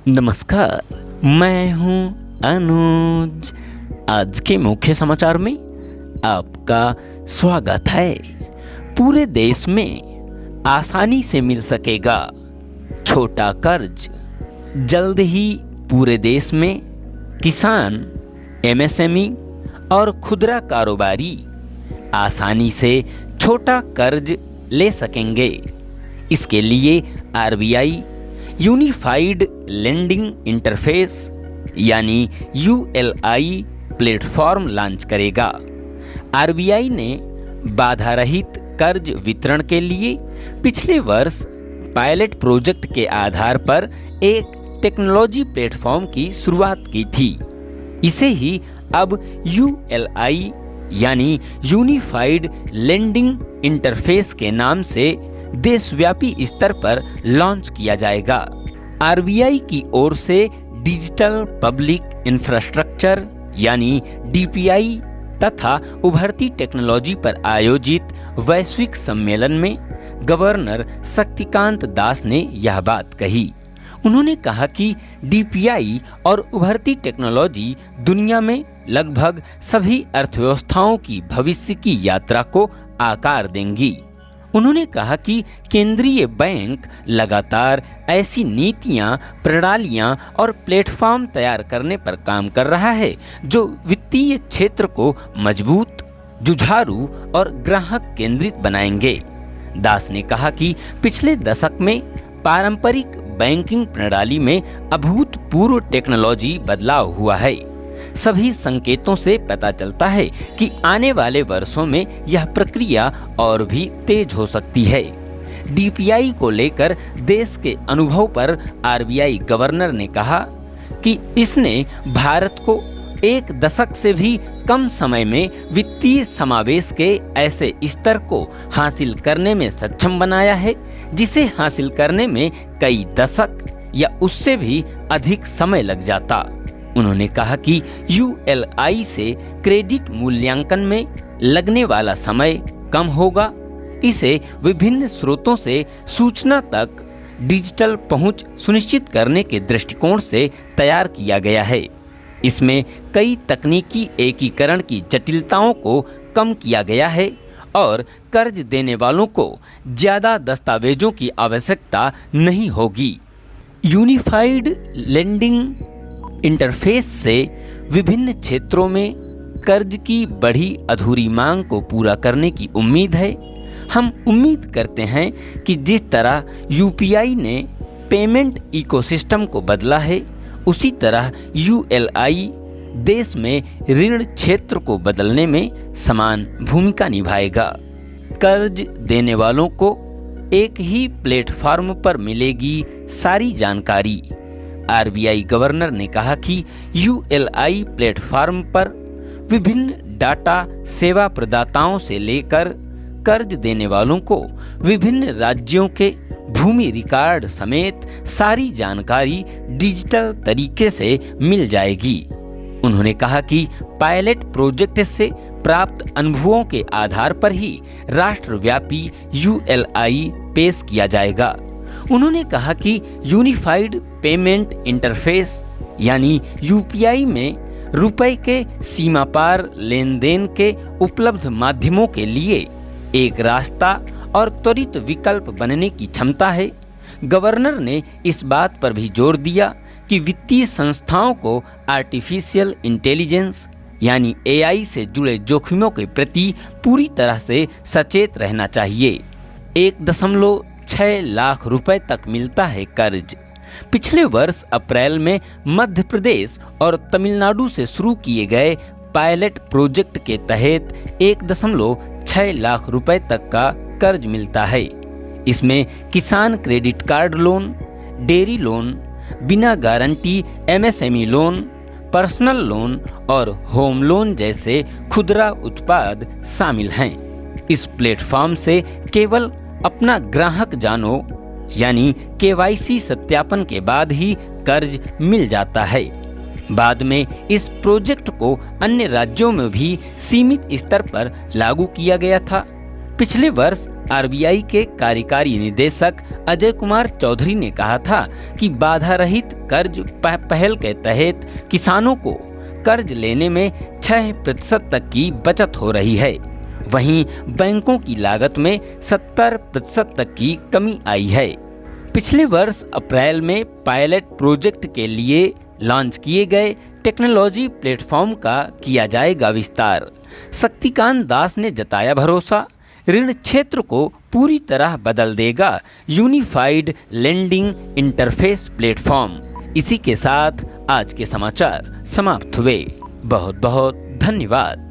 नमस्कार, मैं हूं अनुज। आज के मुख्य समाचार में आपका स्वागत है। पूरे देश में आसानी से मिल सकेगा छोटा कर्ज। जल्द ही पूरे देश में किसान, एमएसएमई और खुदरा कारोबारी आसानी से छोटा कर्ज ले सकेंगे। इसके लिए आरबीआई यूनिफाइड लेंडिंग इंटरफेस यानी यूएलआई प्लेटफॉर्म लॉन्च करेगा। आरबीआई ने बाधा रहित कर्ज वितरण के लिए पिछले वर्ष पायलट प्रोजेक्ट के आधार पर एक टेक्नोलॉजी प्लेटफॉर्म की शुरुआत की थी। इसे ही अब यूएलआई यानी यूनिफाइड लेंडिंग इंटरफेस के नाम से देशव्यापी स्तर पर लॉन्च किया जाएगा। आरबीआई की ओर से डिजिटल पब्लिक इंफ्रास्ट्रक्चर यानी डीपीआई तथा उभरती टेक्नोलॉजी पर आयोजित वैश्विक सम्मेलन में गवर्नर शक्तिकांत दास ने यह बात कही। उन्होंने कहा कि डीपीआई और उभरती टेक्नोलॉजी दुनिया में लगभग सभी अर्थव्यवस्थाओं की भविष्य की यात्रा को आकार देंगी। उन्होंने कहा कि केंद्रीय बैंक लगातार ऐसी नीतियां, प्रणालियां और प्लेटफॉर्म तैयार करने पर काम कर रहा है जो वित्तीय क्षेत्र को मजबूत, जुझारू और ग्राहक केंद्रित बनाएंगे। दास ने कहा कि पिछले दशक में पारंपरिक बैंकिंग प्रणाली में अभूतपूर्व टेक्नोलॉजी बदलाव हुआ है। सभी संकेतों से पता चलता है कि आने वाले वर्षों में यह प्रक्रिया और भी तेज हो सकती है। डीपीआई को लेकर देश के अनुभव पर आरबीआई गवर्नर ने कहा कि इसने भारत को एक दशक से भी कम समय में वित्तीय समावेश के ऐसे स्तर को हासिल करने में सक्षम बनाया है जिसे हासिल करने में कई दशक या उससे भी अधिक समय लग जाता। उन्होंने कहा कि यूएलआई से क्रेडिट मूल्यांकन में लगने वाला समय कम होगा। इसे विभिन्न स्रोतों से सूचना तक डिजिटल पहुंच सुनिश्चित करने के दृष्टिकोण से तैयार किया गया है। इसमें कई तकनीकी एकीकरण की जटिलताओं को कम किया गया है और कर्ज देने वालों को ज़्यादा दस्तावेजों की आवश्यकता नहीं होगी। यूनिफाइड लेंडिंग इंटरफेस से विभिन्न क्षेत्रों में कर्ज की बढ़ी अधूरी मांग को पूरा करने की उम्मीद है। हम उम्मीद करते हैं कि जिस तरह यूपीआई ने पेमेंट इकोसिस्टम को बदला है, उसी तरह यूएलआई देश में ऋण क्षेत्र को बदलने में समान भूमिका निभाएगा। कर्ज देने वालों को एक ही प्लेटफॉर्म पर मिलेगी सारी जानकारी। आरबीआई गवर्नर ने कहा कि यूएलआई प्लेटफॉर्म पर विभिन्न डाटा सेवा प्रदाताओं से लेकर कर्ज देने वालों को विभिन्न राज्यों के भूमि रिकॉर्ड समेत सारी जानकारी डिजिटल तरीके से मिल जाएगी। उन्होंने कहा कि पायलट प्रोजेक्ट से प्राप्त अनुभवों के आधार पर ही राष्ट्रव्यापी यूएलआई पेश किया जाएगा। उन्होंने कहा कि यूनिफाइड पेमेंट इंटरफेस यानी यूपीआई में रुपए के सीमा पार लेन देन के उपलब्ध माध्यमों के लिए एक रास्ता और त्वरित विकल्प बनने की क्षमता है। गवर्नर ने इस बात पर भी जोर दिया कि वित्तीय संस्थाओं को आर्टिफिशियल इंटेलिजेंस यानी एआई से जुड़े जोखिमों के प्रति पूरी तरह से सचेत रहना चाहिए। 1.6 लाख रुपए तक मिलता है कर्ज। पिछले वर्ष अप्रैल में मध्य प्रदेश और तमिलनाडु से शुरू किए गए पायलट प्रोजेक्ट के तहत 1.6 लाख रुपए तक का कर्ज मिलता है। इसमें Kisan credit card loan, dairy loan, बिना guarantee MSME loan, personal loan और होम लोन जैसे खुदरा उत्पाद शामिल हैं। इस प्लेटफॉर्म से केवल अपना ग्राहक जानो यानी केवाईसी सत्यापन के बाद ही कर्ज मिल जाता है। बाद में इस प्रोजेक्ट को अन्य राज्यों में भी सीमित स्तर पर लागू किया गया था। पिछले वर्ष आरबीआई के कार्यकारी निदेशक अजय कुमार चौधरी ने कहा था कि बाधा रहित कर्ज पहल के तहत किसानों को कर्ज लेने में 6% तक की बचत हो रही है। वहीं बैंकों की लागत में 70% तक की कमी आई है। पिछले वर्ष अप्रैल में पायलट प्रोजेक्ट के लिए लॉन्च किए गए टेक्नोलॉजी प्लेटफॉर्म का किया जाएगा विस्तार। शक्तिकांत दास ने जताया भरोसा, ऋण क्षेत्र को पूरी तरह बदल देगा यूनिफाइड लेंडिंग इंटरफेस प्लेटफॉर्म। इसी के साथ आज के समाचार समाप्त हुए। बहुत बहुत धन्यवाद।